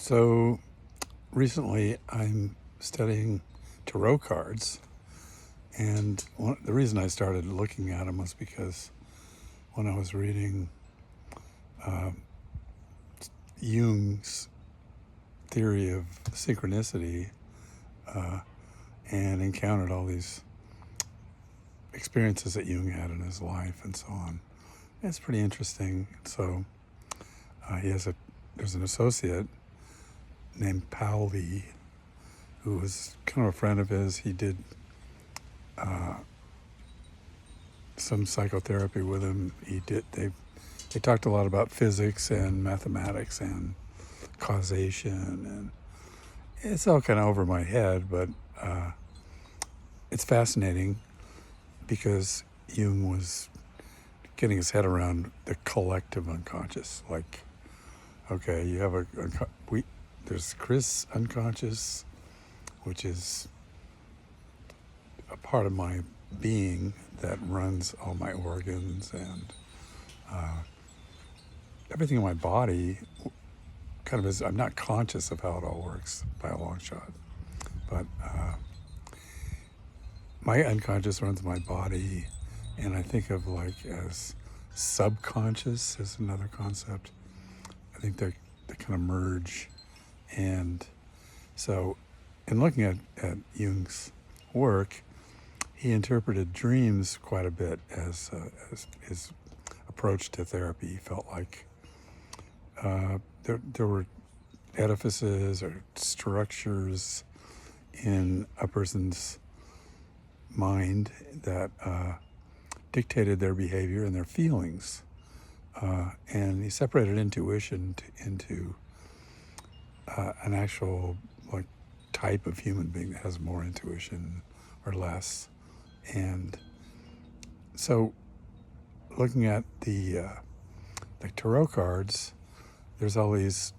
So recently I'm studying tarot cards, and the reason I started looking at them was because when I was reading uh, Jung's theory of synchronicity uh, and encountered all these experiences that Jung had in his life and so on. It's pretty interesting. So there's an associate named Pauli who was kind of a friend of his. He did some psychotherapy with him. They talked a lot about physics and mathematics and causation, and it's all kind of over my head, but it's fascinating because Jung was getting his head around the collective unconscious. Like, okay, you have there's Chris unconscious, which is a part of my being that runs all my organs and everything in my body. Kind of is. I'm not conscious of how it all works by a long shot, but my unconscious runs my body, and I think of like as subconscious is another concept. I think they kind of merge, and so in looking at Jung's work, he interpreted dreams quite a bit as his approach to therapy. He felt like there were edifices or structures in a person's mind that dictated their behavior and their feelings. And he separated intuition into an actual like type of human being that has more intuition or less. And so looking at the tarot cards, there's all these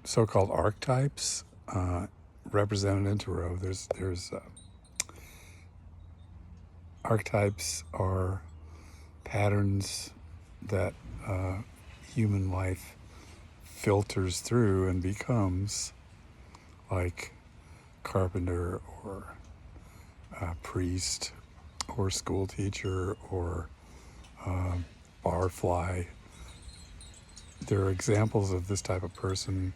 so-called archetypes represented in tarot. There's archetypes are patterns that human life filters through and becomes, like carpenter or priest or school teacher or barfly. There are examples of this type of person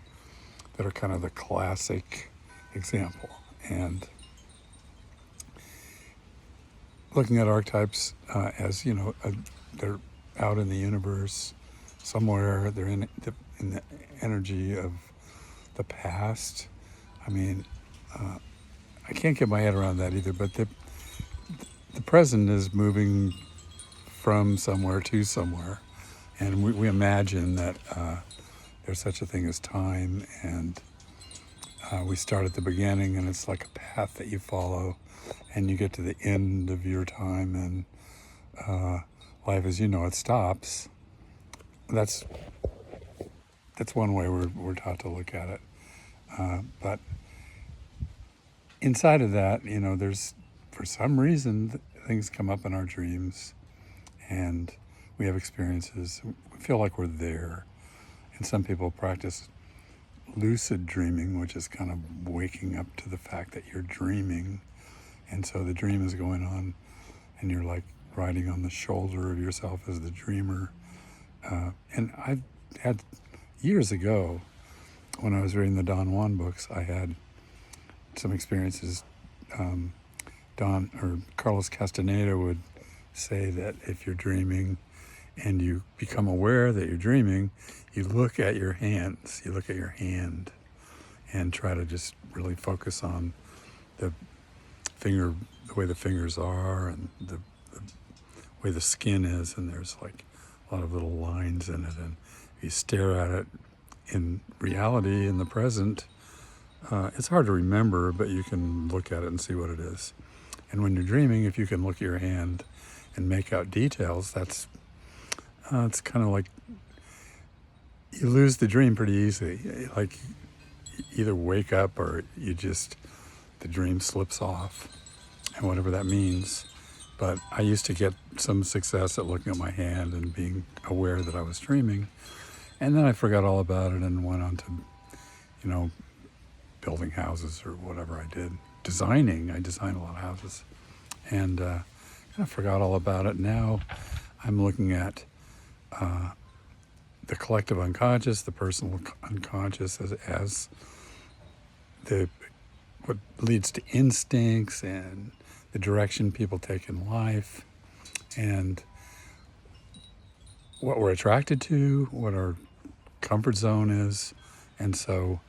that are kind of the classic example. And looking at archetypes as, they're out in the universe somewhere, they're in the energy of the past. I mean, I can't get my head around that either, but the present is moving from somewhere to somewhere. And we imagine that there's such a thing as time, and we start at the beginning, and it's like a path that you follow, and you get to the end of your time, and life as you know it stops. That's one way we're taught to look at it. But inside of that, there's, for some reason, things come up in our dreams, and we have experiences. We feel like we're there. And some people practice lucid dreaming, which is kind of waking up to the fact that you're dreaming. And so the dream is going on, and you're like riding on the shoulder of yourself as the dreamer. And I've had, years ago, when I was reading the Don Juan books, I had some experiences. Carlos Castaneda would say that if you're dreaming and you become aware that you're dreaming, you look at your hands, you look at your hand, and try to just really focus on the way the fingers are, and the way the skin is, and there's like a lot of little lines in it. And if you stare at it in reality, in the present, it's hard to remember, but you can look at it and see what it is. And when you're dreaming, if you can look at your hand and make out details, it's kind of like you lose the dream pretty easily. Like either wake up or the dream slips off, and whatever that means. But I used to get some success at looking at my hand and being aware that I was dreaming. And then I forgot all about it and went on to, you know, building houses or whatever I did. I designed a lot of houses. And kind of forgot all about it. Now I'm looking at the collective unconscious, the personal unconscious as the what leads to instincts and the direction people take in life, and what we're attracted to, what our comfort zone is. And so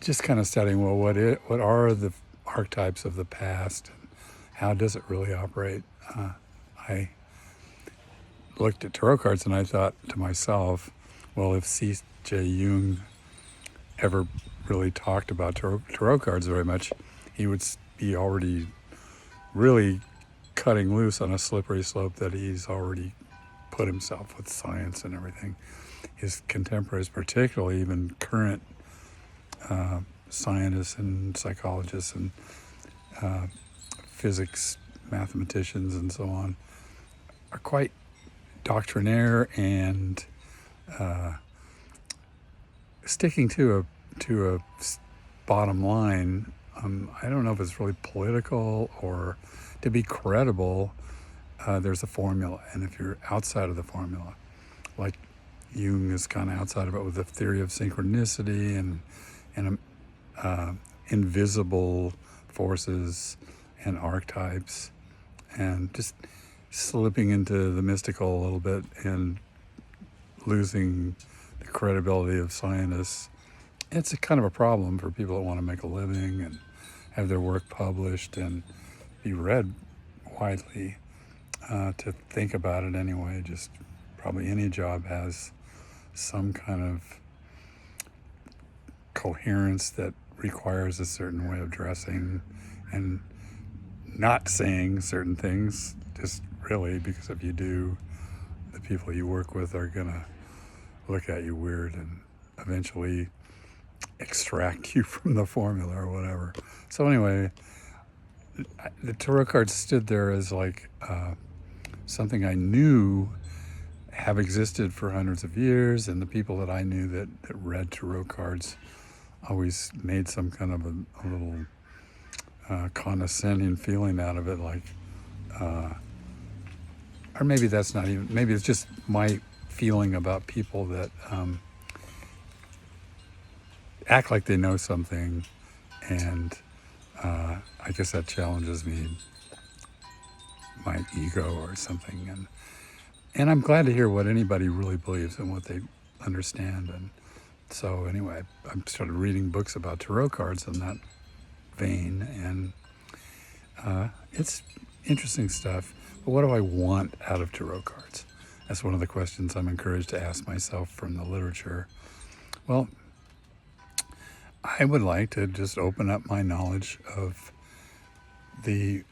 just kind of studying, well, what are the archetypes of the past, and how does it really operate? I looked at tarot cards and I thought to myself, well, if C.J. Jung ever really talked about tarot cards very much, he would be already really cutting loose on a slippery slope that he's already put himself with science and everything. His contemporaries, particularly even current scientists and psychologists and physics, mathematicians, and so on, are quite doctrinaire and sticking to a bottom line. I don't know if it's really political or to be credible. There's a formula, and if you're outside of the formula, like Jung is kind of outside of it with the theory of synchronicity and invisible forces and archetypes, and just slipping into the mystical a little bit and losing the credibility of scientists. It's a kind of a problem for people that want to make a living and have their work published and be read widely. To think about it anyway, just probably any job has some kind of coherence that requires a certain way of dressing and not saying certain things, just really, because if you do, the people you work with are gonna look at you weird and eventually extract you from the formula or whatever. So anyway, the tarot cards stood there as like something I knew have existed for hundreds of years, and the people that I knew that read tarot cards always made some kind of a little condescending feeling out of it, like, or maybe that's not even, maybe it's just my feeling about people that act like they know something, and I guess that challenges me, my ego or something, and I'm glad to hear what anybody really believes and what they understand. And so anyway, I started reading books about tarot cards in that vein, and it's interesting stuff. But what do I want out of tarot cards? That's one of the questions I'm encouraged to ask myself from the literature. Well, I would like to just open up my knowledge of the,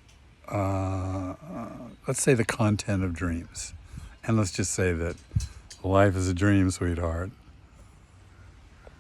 let's say, the content of dreams. And let's just say that life is a dream, sweetheart.